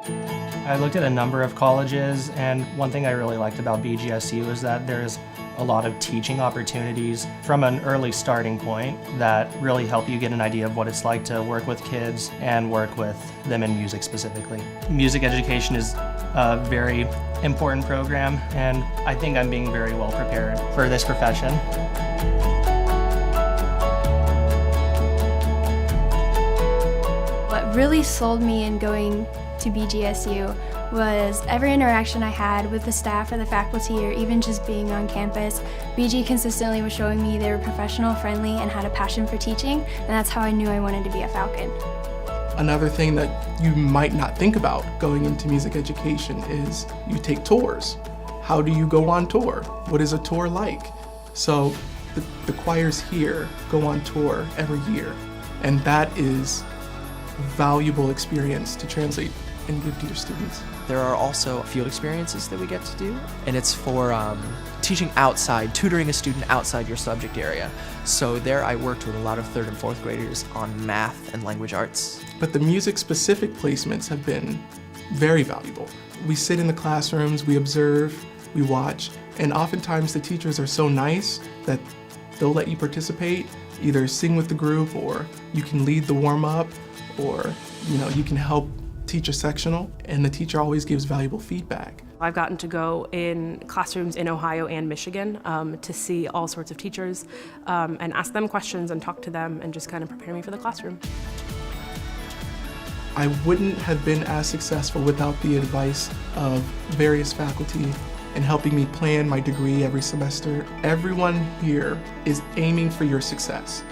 I looked at a number of colleges, and one thing I really liked about BGSU is that there's a lot of teaching opportunities from an early starting point that really help you get an idea of what it's like to work with kids and work with them in music specifically. Music education is a very important program, and I think I'm being very well prepared for this profession. What really sold me in going to BGSU was every interaction I had with the staff or the faculty or even just being on campus. BG consistently was showing me they were professional, friendly, and had a passion for teaching, and that's how I knew I wanted to be a Falcon. Another thing that you might not think about going into music education is you take tours. How do you go on tour? What is a tour like? So the choirs here go on tour every year, and that is a valuable experience to translate and give to your students. There are also field experiences that we get to do, and it's for teaching outside, tutoring a student outside your subject area. So there I worked with a lot of 3rd and 4th graders on math and language arts. But the music-specific placements have been very valuable. We sit in the classrooms, we observe, we watch, and oftentimes the teachers are so nice that they'll let you participate, either sing with the group, or you can lead the warm-up, or you can help teach a sectional, and the teacher always gives valuable feedback. I've gotten to go in classrooms in Ohio and Michigan to see all sorts of teachers and ask them questions and talk to them and just kind of prepare me for the classroom. I wouldn't have been as successful without the advice of various faculty in helping me plan my degree every semester. Everyone here is aiming for your success.